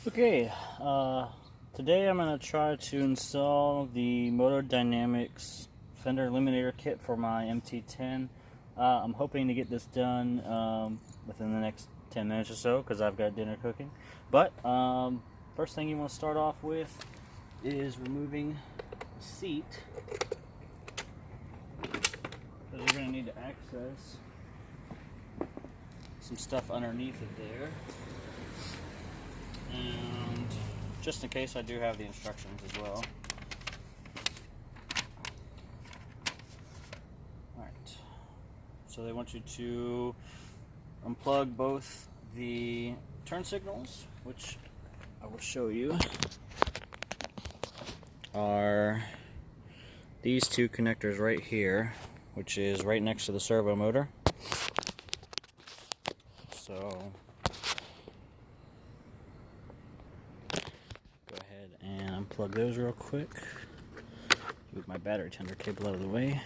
Okay, today I'm going to try to install the Motodynamics Fender Eliminator kit for my MT-10. I'm hoping to get this done within the next 10 minutes or so because I've got dinner cooking. But first thing you want to start off with is removing the seat, because you're going to need to access some stuff underneath it there. And just in case, I do have the instructions as well. Alright, so they want you to unplug both the turn signals, which I will show you are these two connectors right here, which is right next to the servo motor. So and unplug those real quick. Move my battery tender cable out of the way.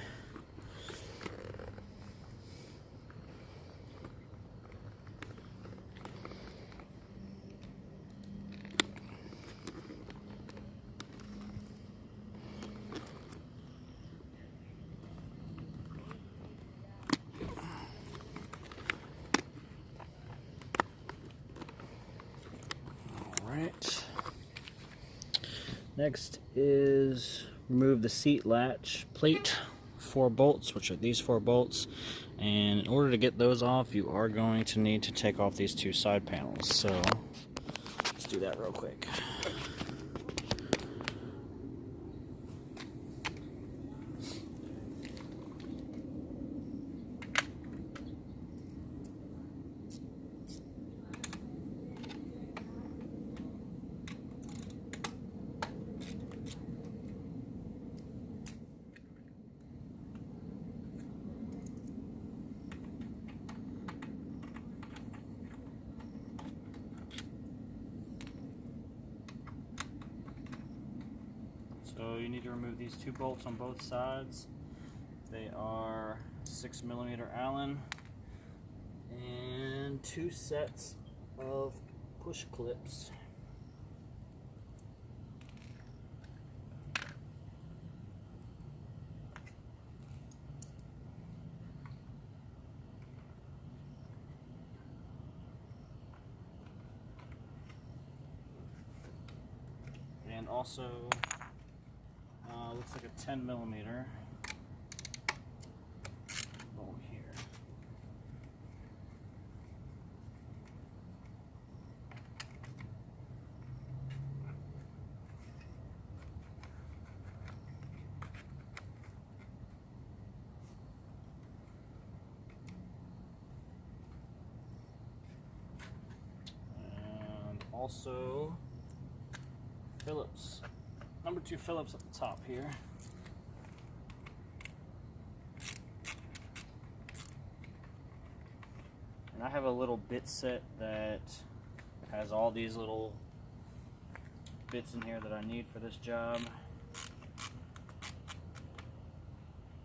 All right. Next is remove the seat latch plate, 4 bolts, which are these 4 bolts. And in order to get those off, you are going to need to take off these 2 side panels. So let's do that real quick. So you need to remove these 2 bolts on both sides. They are 6mm Allen and 2 sets of push clips. And also looks like a 10mm bolt here. And also Phillips, number 2 Phillips at the top here. And I have a little bit set that has all these little bits in here that I need for this job.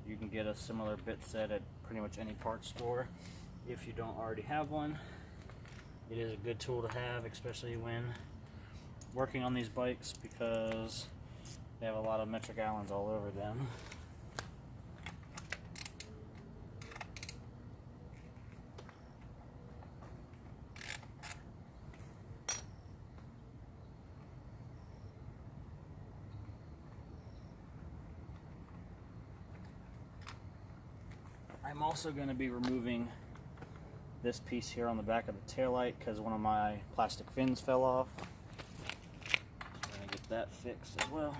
You can get a similar bit set at pretty much any parts store if you don't already have one. It is a good tool to have, especially when working on these bikes, because they have a lot of metric Allens all over them. I'm also going to be removing this piece here on the back of the taillight because one of my plastic fins fell off. I'm going to get that fixed as well.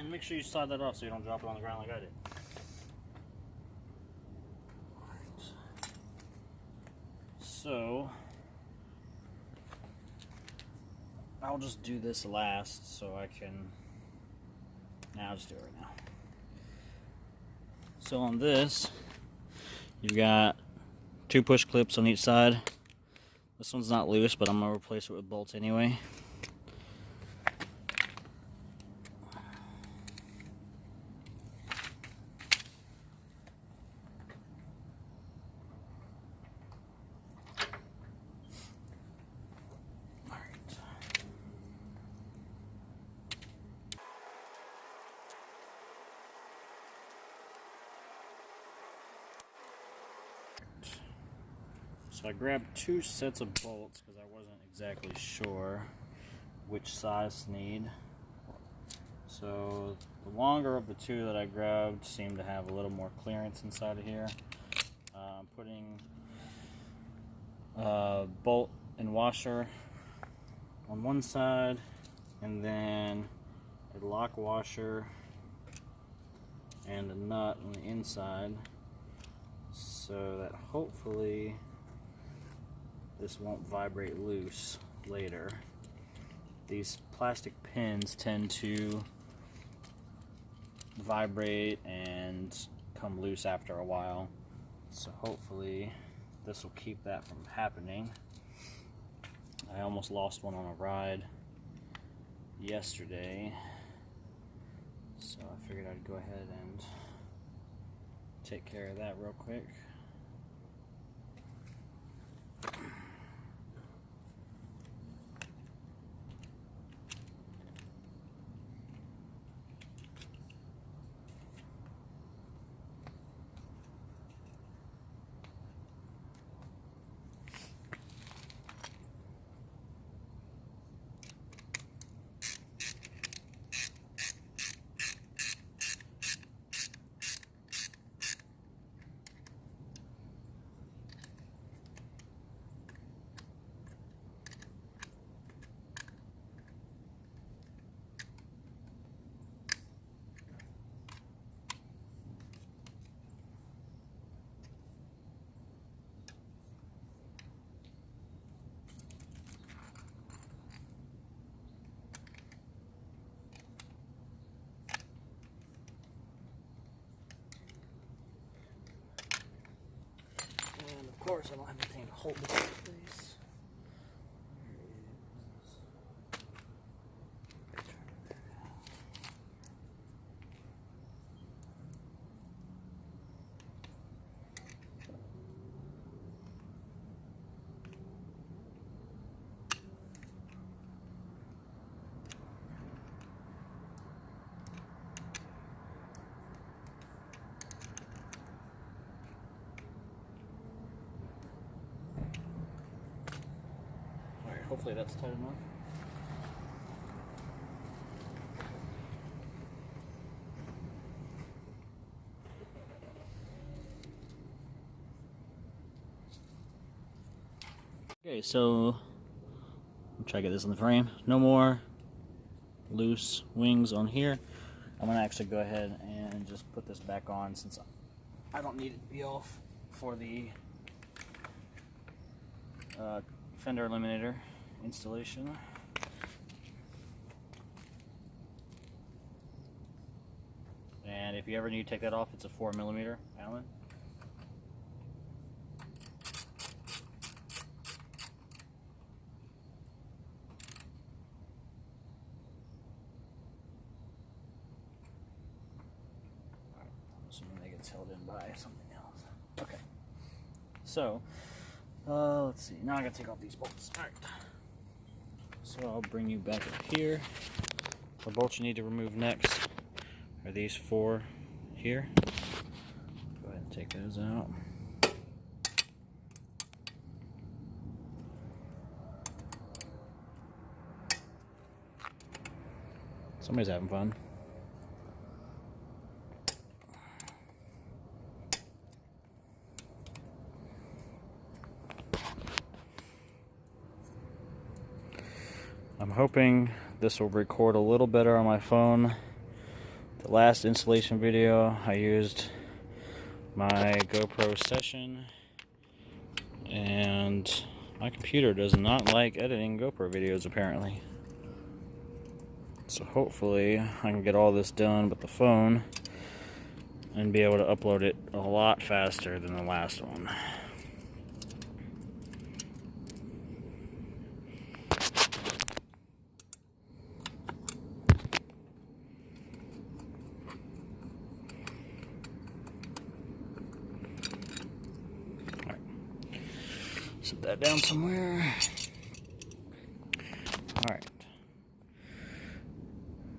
Make sure you slide that off so you don't drop it on the ground like I did. So I'll just do this last so I can. Now I'll just do it right now. So on this, you've got 2 push clips on each side. This one's not loose, but I'm gonna replace it with bolts anyway. So I grabbed 2 sets of bolts because I wasn't exactly sure which size to need. So the longer of the 2 that I grabbed seemed to have a little more clearance inside of here. I'm putting a bolt and washer on one side, and then a lock washer and a nut on the inside, so that hopefully this won't vibrate loose later. These plastic pins tend to vibrate and come loose after a while, so hopefully this will keep that from happening. I almost lost one on a ride yesterday, so I figured I'd go ahead and take care of that real quick. Of course, I don't have anything to hold this in place. Hopefully that's tight enough. Okay, so I'll try to get this in the frame. No more loose wings on here. I'm gonna actually go ahead and just put this back on since I don't need it to be off for the Fender Eliminator installation. And if you ever need to take that off, it's a 4mm Allen. Alright, I'm assuming that gets held in by something else. Okay. So, let's see. Now I gotta take off these bolts. Alright. So I'll bring you back up here. The bolts you need to remove next are these 4 here. Go ahead and take those out. Somebody's having fun. I'm hoping this will record a little better on my phone The last installation video I used my GoPro session, and my computer does not like editing GoPro videos apparently. So hopefully I can get all this done with the phone and be able to upload it a lot faster than the last one. Alright. Set that down somewhere. Alright.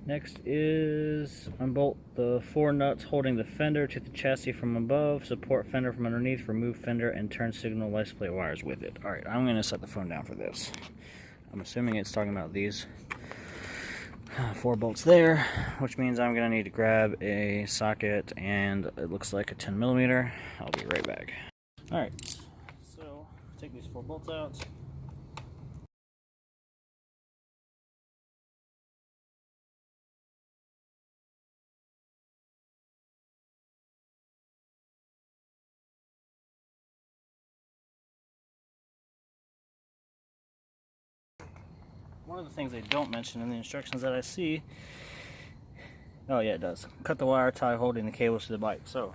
Next is unbolt the 4 nuts holding the fender to the chassis from above, support fender from underneath, remove fender, and turn signal license plate wires with it. Alright, I'm going to set the phone down for this. I'm assuming it's talking about these 4 bolts there, which means I'm going to need to grab a socket, and it looks like a 10mm. I'll be right back. Alright, so take these 4 bolts out. One of the things they don't mention in the instructions that I see, oh yeah, it does. Cut the wire tie holding the cables to the bike. So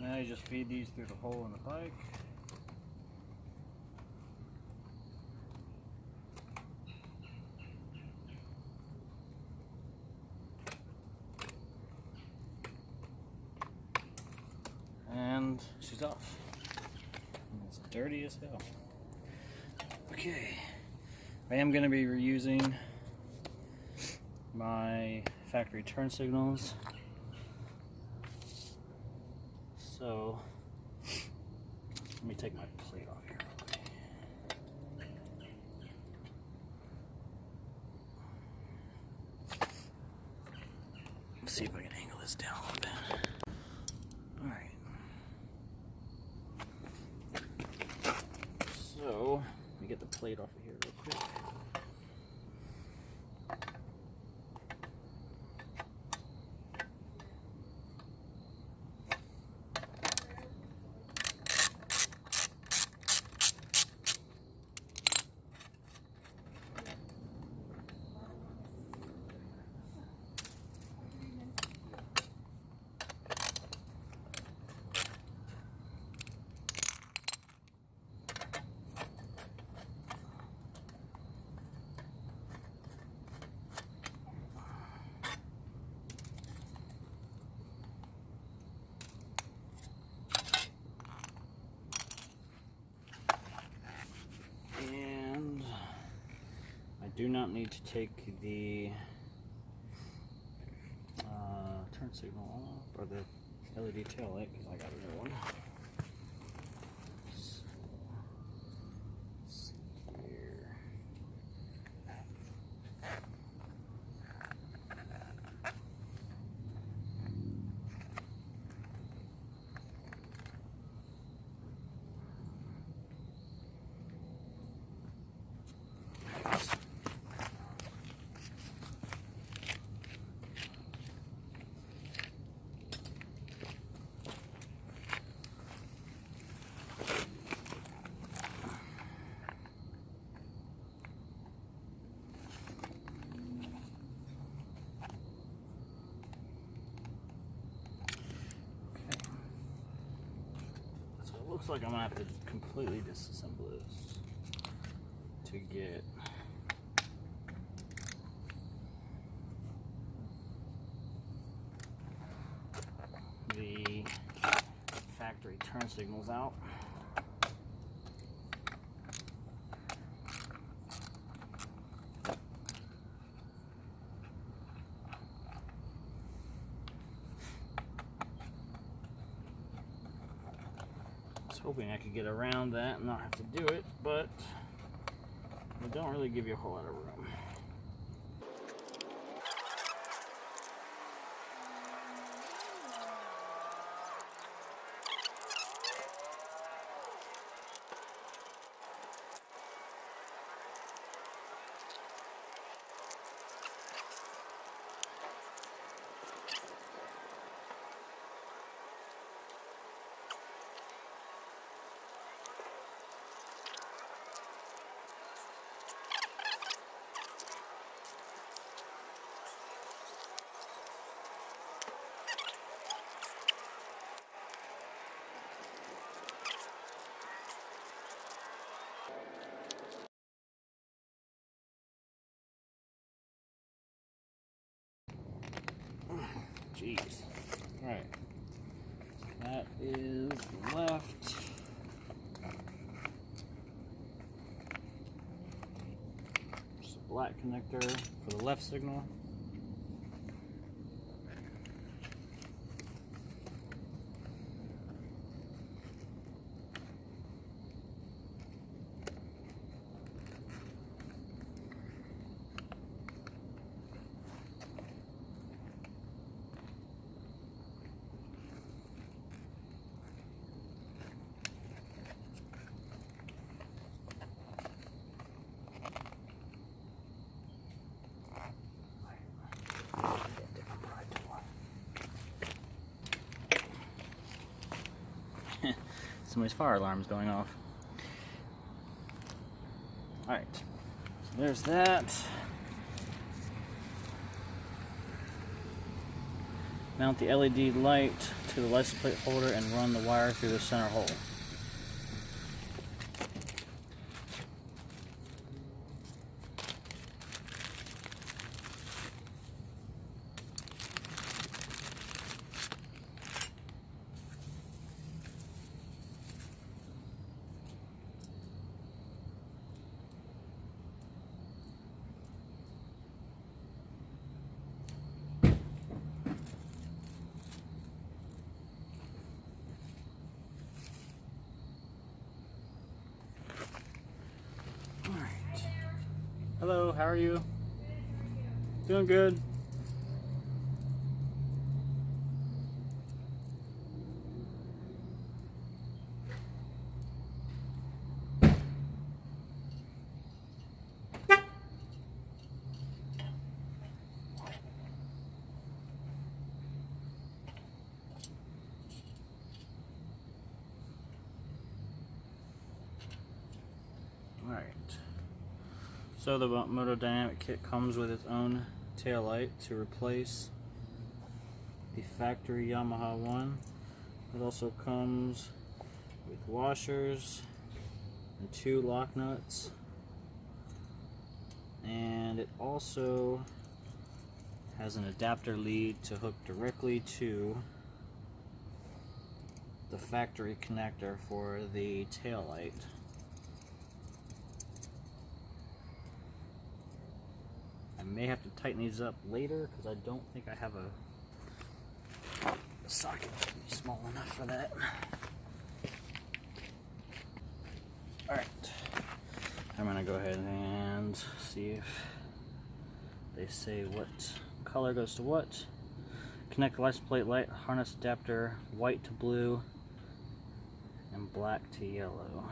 now you just feed these through the hole in the bike. And she's off. And it's dirty as hell. Okay, I am going to be reusing my factory turn signals. So, let me take my plate off here. Let's see if I can angle this down a little bit. Alright. So, let me get the plate off of here real quick. Do not need to take the turn signal off, or the LED tail light, because I got a new one. So, let's see here. Looks like I'm gonna have to completely disassemble this to get turn signals out. I was hoping I could get around that and not have to do it, but they don't really give you a whole lot of room. Jeez. Alright. That is left. Just a black connector for the left signal. Somebody's fire alarm is going off. Alright, so there's that. Mount the LED light to the license plate holder and run the wire through the center hole. Hello, how are you? Doing good. All right. So the Motodynamic kit comes with its own tail light to replace the factory Yamaha one. It also comes with washers and 2 lock nuts, and it also has an adapter lead to hook directly to the factory connector for the tail light. I may have to tighten these up later because I don't think I have a socket small enough for that. Alright, I'm going to go ahead and see if they say what color goes to what. Connect the license plate light harness adapter white to blue and black to yellow.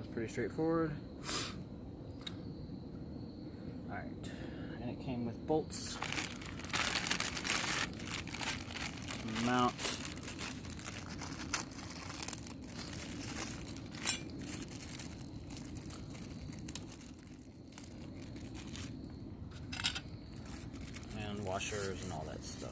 That's pretty straightforward. Alright, and it came with bolts. Mount. And washers and all that stuff.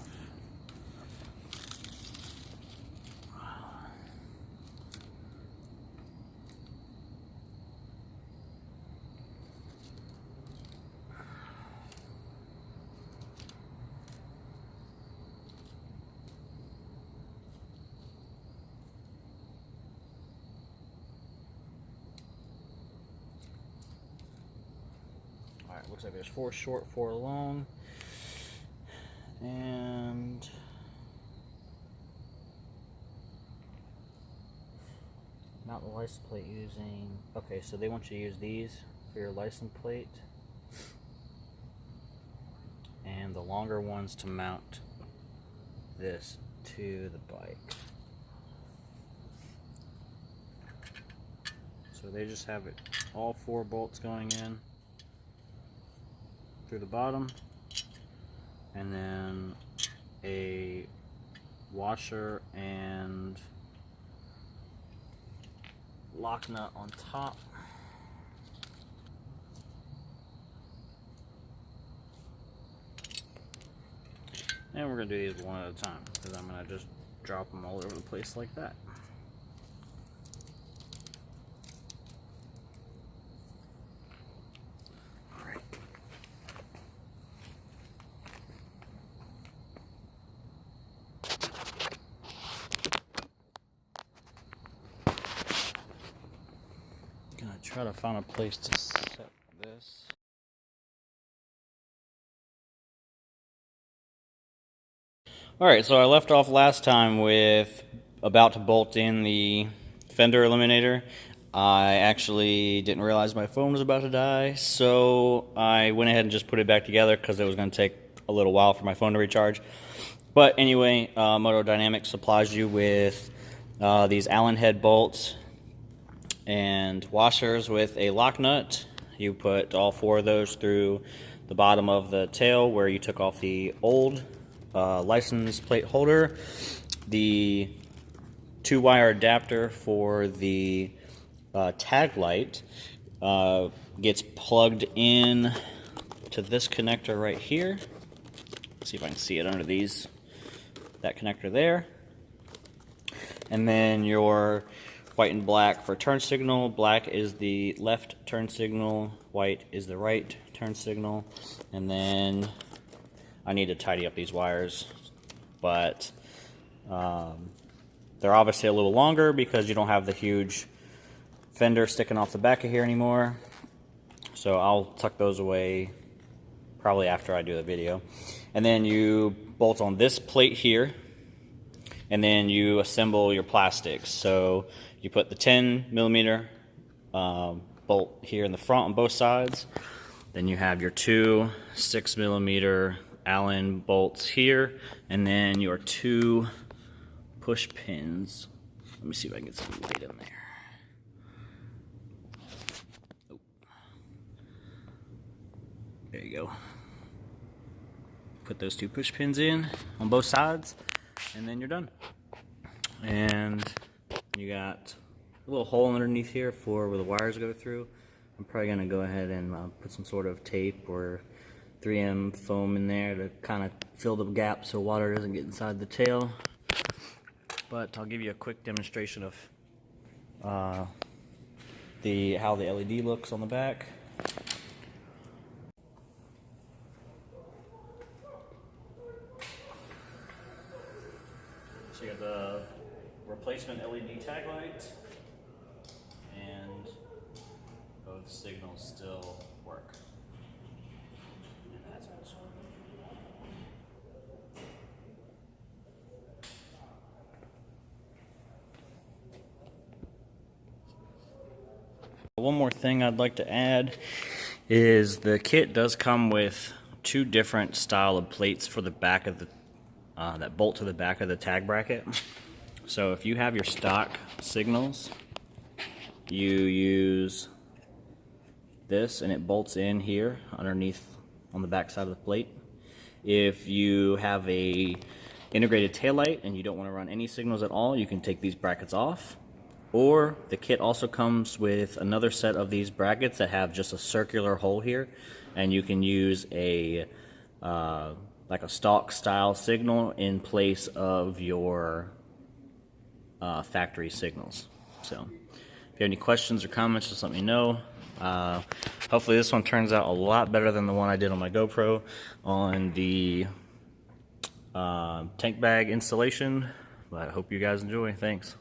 Alright, looks like there's 4 short, 4 long. And mount the license plate using, okay, so they want you to use these for your license plate. And the longer ones to mount this to the bike. So they just have it, all 4 bolts going in through the bottom, and then a washer and lock nut on top. And we're going to do these one at a time, because I'm going to just drop them all over the place like that. Alright. Gonna try to find a place to set this. Alright, so I left off last time with about to bolt in the Fender Eliminator. I actually didn't realize my phone was about to die, so I went ahead and just put it back together because it was going to take a little while for my phone to recharge. But anyway, Motodynamic supplies you with these Allen head bolts and washers with a lock nut. You put all 4 of those through the bottom of the tail where you took off the old license plate holder. The 2-wire adapter for the tag light gets plugged in to this connector right here. Let's see if I can see it under these. That connector there. And then your white and black for turn signal. Black is the left turn signal, white is the right turn signal. And then I need to tidy up these wires, but they're obviously a little longer because you don't have the huge fender sticking off the back of here anymore. So I'll tuck those away probably after I do the video. And then you bolt on this plate here, and then you assemble your plastics. So you put the 10mm bolt here in the front on both sides. Then you have your 2 6mm Allen bolts here, and then your 2 push pins. Let me see if I can get some light in there. Oh. There you go. Put those 2 push pins in on both sides, and then you're done. And you got a little hole underneath here for where the wires go through. I'm probably going to go ahead and put some sort of tape or 3M foam in there to kind of fill the gap so water doesn't get inside the tail. But I'll give you a quick demonstration of how the LED looks on the back. So you got the replacement LED tag light, and both signals still work. One more thing I'd like to add is the kit does come with 2 different style of plates for the back of the that bolt to the back of the tag bracket. So if you have your stock signals, you use this and it bolts in here underneath on the back side of the plate. If you have a integrated taillight and you don't want to run any signals at all, you can take these brackets off. Or the kit also comes with another set of these brackets that have just a circular hole here, and you can use a like a stock style signal in place of your factory signals. So if you have any questions or comments, just let me know. Hopefully this one turns out a lot better than the one I did on my GoPro on the tank bag installation, but I hope you guys enjoy. Thanks.